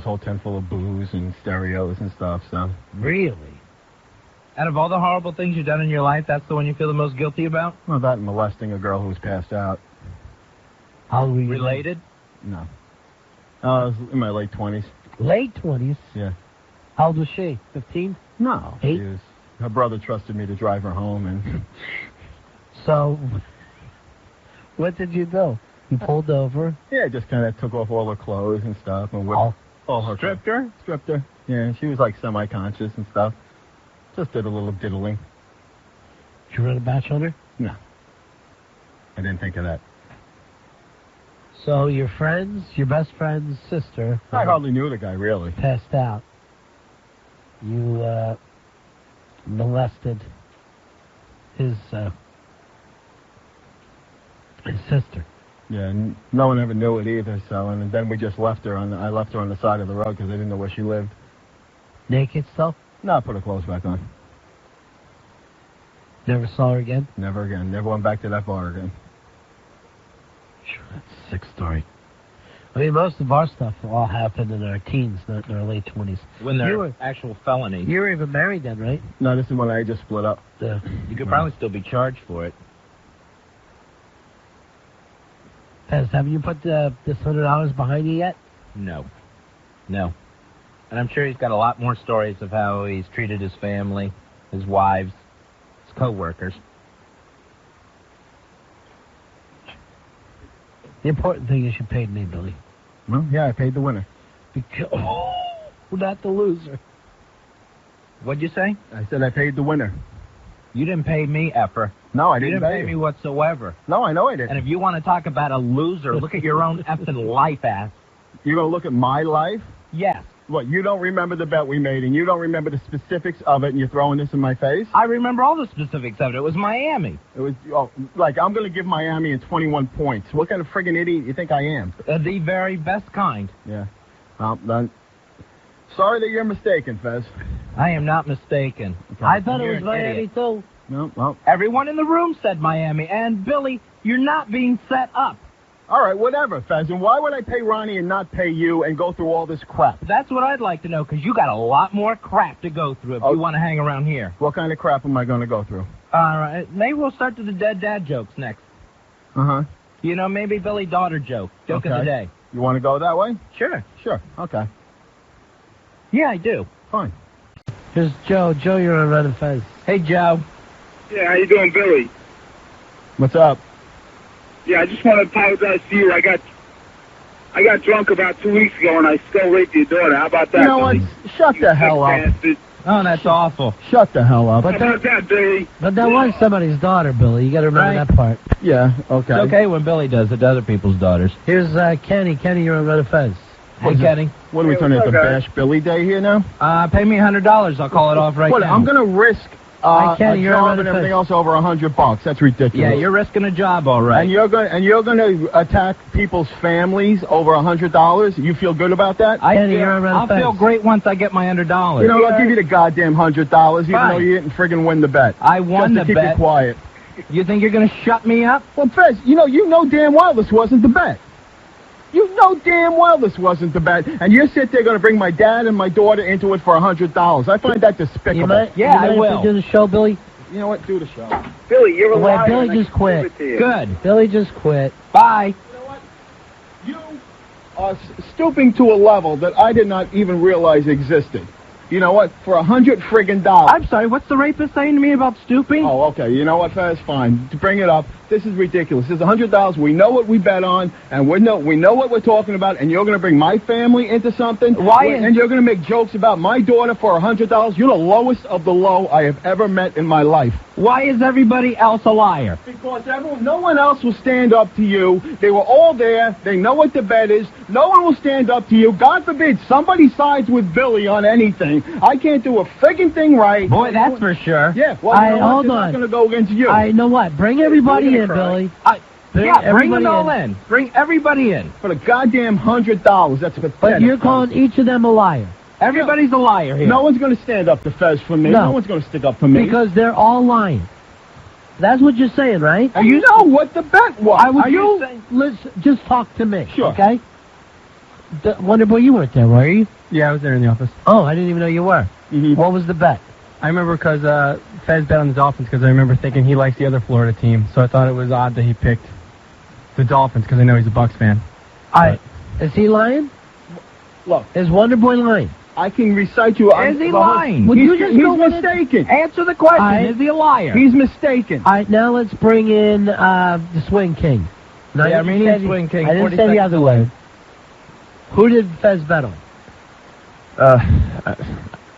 whole tent full of booze and stereos and stuff, so. Really? Out of all the horrible things you've done in your life, that's the one you feel the most guilty about? Well, that and molesting a girl who was passed out. How were you related? No. I was in my late 20s. Late 20s? Yeah. How old was she? 15? No. 8? Her brother trusted me to drive her home, and... So, what did you do? You pulled over? Yeah, just kind of took off all her clothes and stuff, and whipped all her... Stripped her? Stripped her. Yeah, she was like semi-conscious and stuff. Just did a little diddling. Did you run a batch on her? No. I didn't think of that. So your friends, your best friend's sister... I hardly knew the guy, really. Passed out. You, molested his sister. Yeah, and no one ever knew it either, so... And then we just left her I left her on the side of the road because I didn't know where she lived. Naked still? No, I put her clothes back on. Never saw her again? Never again. Never went back to that bar again. Sure, that's a sick story. I mean, most of our stuff all happened in our teens, not in our late 20s. When they're actual felonies. You were even married then, right? No, this is when I just split up. Yeah. You could probably still be charged for it. Pez, have you put this $100 behind you yet? No. No. And I'm sure he's got a lot more stories of how he's treated his family, his wives, his co-workers. The important thing is you paid me, Billy. Well, yeah, I paid the winner. Not the loser. What'd you say? I said I paid the winner. You didn't pay me, effer. No, I didn't You didn't pay me whatsoever. No, I know I didn't. And if you want to talk about a loser, look at your own effing life, ass. You're going to look at my life? Yes. What, you don't remember the bet we made, and you don't remember the specifics of it, and you're throwing this in my face? I remember all the specifics of it. It was Miami. It was, like, I'm going to give Miami in 21 points. What kind of friggin' idiot you think I am? The very best kind. Yeah. Then. Sorry that you're mistaken, Fez. I am not mistaken. Okay. I thought You're it was Miami, idiot. too. No, well. Everyone in the room said Miami. And, Billy, you're not being set up. All right, whatever, Fez. And why would I pay Ronnie and not pay you and go through all this crap? That's what I'd like to know, because you got a lot more crap to go through if you want to hang around here. What kind of crap am I going to go through? All right. Maybe we'll start to the dead dad jokes next. Uh-huh. You know, maybe Billy daughter joke. Joke of the day. You want to go that way? Sure. Sure. Okay. Yeah, I do. Fine. Here's Joe. Joe, you're on Red and Fez. Hey, Joe. Yeah, how you doing, Billy? What's up? Yeah, I just want to apologize to you. I got drunk about 2 weeks ago and I still raped your daughter. How about that, You know what? Billy? Shut the hell up. Bastard. Oh, that's awful. Shut the hell up. How about that, Billy? But that was somebody's daughter, Billy. You got to remember Right. that part. Yeah, okay. It's okay when Billy does it to other people's daughters. Here's Kenny. Kenny, you're on Red and Fez. Hey, Kenny. What are we Hey, turning what's into up, guys? Bash Billy Day here now? Pay me $100. I'll call it off right What, now. I'm going to risk Hi, Kenny, a you're on job Red and and everything Fez. else over $100. That's ridiculous. Yeah, you're risking a job, all right. And you're going to attack people's families over $100? You feel good about that? Kenny, you're on Red I'll and Fez. feel great once I get my $100. You know, I'll give you the goddamn $100, even Fine. though you didn't friggin' win the bet. I won Just to the keep bet. you quiet. You think you're going to shut me up? Well, Fez, you know damn well this wasn't the bet. You know damn well this wasn't the bet, and you're sitting there going to bring my dad and my daughter into it for $100. I find that despicable. You might, Yeah, I you might will. have to do the show, Billy. You know what? Do the show. Billy, you're a Wait, liar. Billy and I just can prove quit. it to you. Good. Billy just quit. Bye. You know what? You are stooping to a level that I did not even realize existed. You know what? For $100 friggin' dollars. I'm sorry, what's the rapist saying to me about stooping? Oh, okay. You know what, Fez? Fine. To bring it up. This is ridiculous. This is $100. We know what we bet on, and we know what we're talking about, and you're going to bring my family into something? Why? And you're going to make jokes about my daughter for $100? You're the lowest of the low I have ever met in my life. Why is everybody else a liar? Because no one else will stand up to you. They were all there. They know what the bet is. No one will stand up to you. God forbid somebody sides with Billy on anything. I can't do a friggin' thing right. Boy, that's for sure. Yeah, well, I- you know what? hold It's on. not going to go against you. I know what. Bring everybody You're in, gonna cry. Billy. Bring everybody them all in. Bring everybody in. For the goddamn $100. That's pathetic. But you're calling each of them a liar. Everybody's a liar here. No one's going to stand up to Fez for me. No. No one's going to stick up for me. Because they're all lying. That's what you're saying, right? And you know what the bet was. I would Are you saying- Let's just talk to me, Sure. okay? Wonder Boy, you weren't there, were you? Yeah, I was there in the office. Oh, I didn't even know you were. Mhm. What was the bet? I remember because Fez bet on the Dolphins because I remember thinking he likes the other Florida team, so I thought it was odd that he picked the Dolphins because I know he's a Bucs fan. Is he lying? Look, Is Wonder Boy lying? I can recite you. Is he lying? Would He's, you just he's go with it? mistaken. Answer the question. I- Is he a liar? He's mistaken. All right, now let's bring in the Swing King. No, The I didn't Armenian say Swing King, I didn't 40 say the seconds other way. Who did Fez bet on?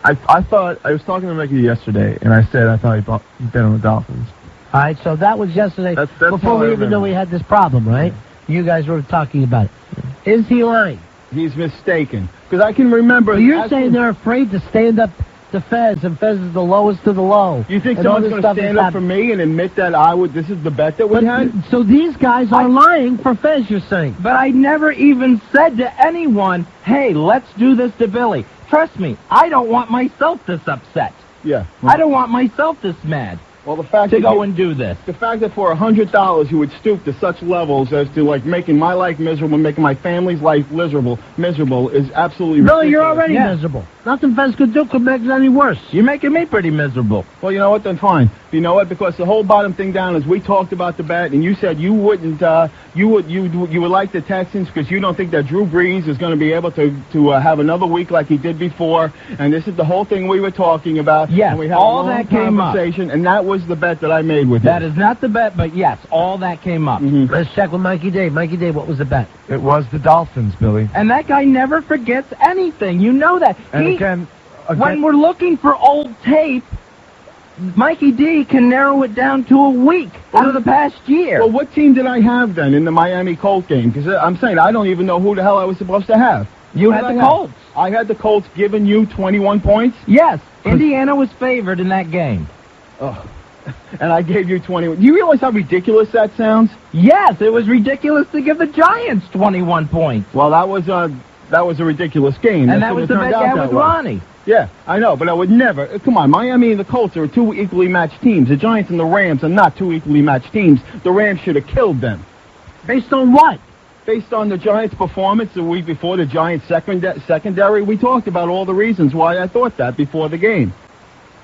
I thought I was talking to Mikey yesterday, and I said I thought he bet on the Dolphins. All right, so that was yesterday That's before all I we even know remember. we had this problem, right? You guys were talking about it. Is he lying? He's mistaken. Because I can remember. So you're saying they're afraid to stand up to Fez, and Fez is the lowest of the low. You think and all someone's this going to stuff is stand up for happening. me and admit that this is the bet that we had? So these guys are lying for Fez, you're saying? But I never even said to anyone, hey, let's do this to Billy. Trust me, I don't want myself this upset. Yeah. I don't want myself this mad Well, the fact to that go and do this. the fact that for $100 you would stoop to such levels as to like making my life miserable, making my family's life miserable is absolutely ridiculous. No, you're already Yeah. miserable. Nothing Fez could do could make it any worse. You're making me pretty miserable. Well, you know what? Then fine. You know what? Because the whole bottom thing down is we talked about the bet, and you said you wouldn't. You would like the Texans because you don't think that Drew Brees is going to be able to have another week like he did before. And this is the whole thing we were talking about. Yes, and we had all a long that came up. conversation, and that was the bet that I made with That you. is not the bet, but yes, all that came up. Let's check with Mikey D. Mikey D, what was the bet? It was the Dolphins, Billy. And that guy never forgets anything. You know that. And He- again, when we're looking for old tape, Mikey D can narrow it down to a week out of the past year. Well, what team did I have then in the Miami Colt game? Because I'm saying I don't even know who the hell I was supposed to have. You Who had did the I have? Colts. I had the Colts giving you 21 points, Yes, Indiana was favored in that game. and I gave you 21. Do you realize how ridiculous that sounds? Yes, it was ridiculous to give the Giants 21 points. Well, that was a ridiculous game. And that was shouldn't the have bet turned you out had that with way. Ronnie. Yeah, I know, but I would never. Come on, Miami and the Colts are two equally matched teams. The Giants and the Rams are not two equally matched teams. The Rams should have killed them. Based on what? Based on the Giants' performance the week before, the Giants' secondary, we talked about all the reasons why I thought that before the game.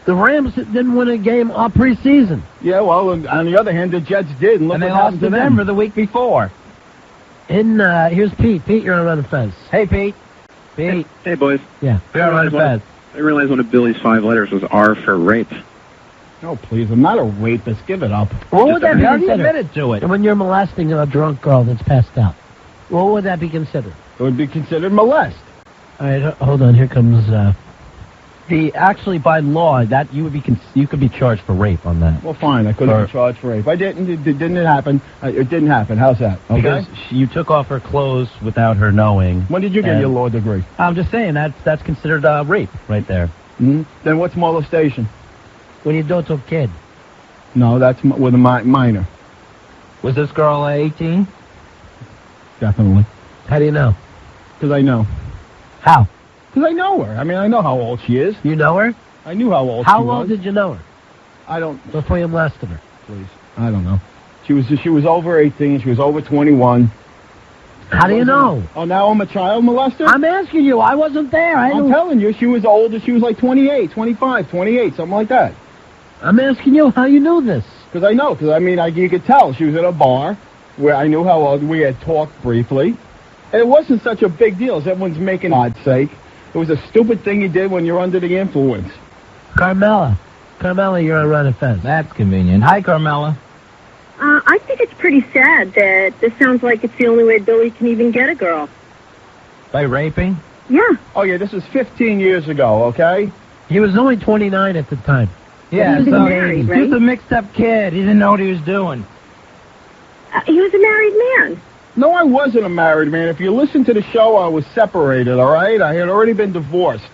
The Rams didn't win a game all preseason. Yeah, well, on the other hand, the Jets did, and look And they what lost happened to to them. Denver the week before. Here's Pete. Pete, you're on Run Fez. Hey, Pete. Pete. Hey, boys. Yeah. You're on Fez. I realized one of Billy's 5 letters was R for rape. Oh, please, I'm not a rapist. Give it up. What would that be You already considered? admitted to it. And when you're molesting a drunk girl that's passed out, what would that be considered? It would be considered molest. All right, hold on. Here comes. Actually, by law, that you could be charged for rape on that. Well, fine, I couldn't be charged for rape. I didn't. It didn't happen. It didn't happen. How's that? Okay. Because you took off her clothes without her knowing. When did you get And- your law degree? I'm just saying that's considered rape right there. Mm-hmm. Then what's molestation? When you do it to a kid. No, that's with a minor. Was this girl 18? Definitely. How do you know? Because I know. How? Because I know her. I mean, I know how old she is. You know her? I knew how old How she was. long did you know her? I don't. Before you molested her. Please. I don't know. She was over 18. She was over 21. How do you know? Oh, now I'm a child molester? I'm asking you. I wasn't there. I'm telling you, she was older. She was like 28, 25, 28, something like that. I'm asking you how you knew this. Because I know. Because, I mean, you could tell. She was at a bar where I knew how old. We had talked briefly. And it wasn't such a big deal as everyone's making God's sake. It was a stupid thing you did when you're under the influence. Carmela. Carmela, you're on Run Fez. That's convenient. Hi, Carmela. I think it's pretty sad that this sounds like it's the only way Billy can even get a girl. By raping? Yeah. Oh, yeah, this was 15 years ago, okay? He was only 29 at the time. Yeah, He was so married, right? just a mixed-up kid. He didn't know what he was doing. He was a married man. No, I wasn't a married man. If you listen to the show, I was separated, all right? I had already been divorced.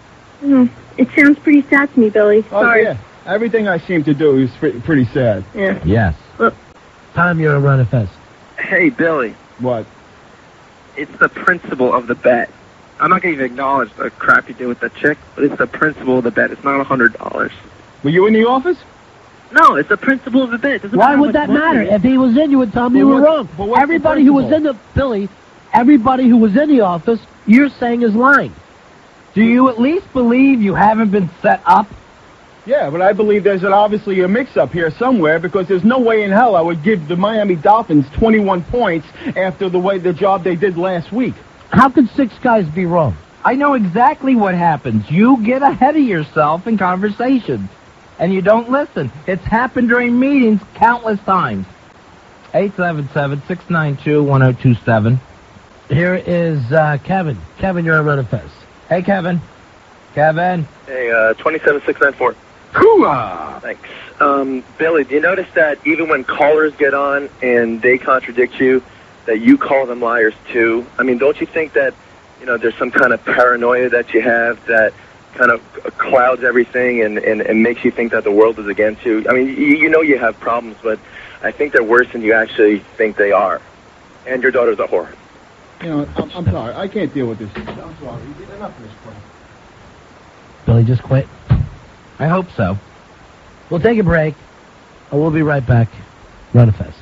It sounds pretty sad to me, Billy. Oh, Sorry. yeah. Everything I seem to do is pretty sad. Yeah. Yes. Tom, you're on Run Fez. Hey, Billy. What? It's the principle of the bet. I'm not going to even acknowledge the crap you did with the chick, but it's the principle of the bet. It's not $100. Were you in the office? No, it's the principle of the bet. It doesn't Why matter would how that much money matter? it is. If he was in, you would tell me Well, you were what- wrong. but what's the Everybody who was in principle? the Billy, everybody who was in the office, you're saying is lying. Do you at least believe you haven't been set up? Yeah, but I believe there's obviously a mix-up here somewhere because there's no way in hell I would give the Miami Dolphins 21 points after the job they did last week. How could 6 guys be wrong? I know exactly what happens. You get ahead of yourself in conversations, and you don't listen. It's happened during meetings countless times. 877-692-1027. Here is Kevin. Kevin, you're on Run of Fez. Hey, Kevin. Kevin. Hey, 27694. Hoo-ah! Thanks. Billy, do you notice that even when callers get on and they contradict you, that you call them liars too? I mean, don't you think that, there's some kind of paranoia that you have that kind of clouds everything and makes you think that the world is against you? I mean, you have problems, but I think they're worse than you actually think they are. And your daughter's a whore. I'm sorry. I can't deal with this. I'm sorry. Enough of this crap. Billy just quit? I hope so. We'll take a break, and we'll be right back. Run of Fez.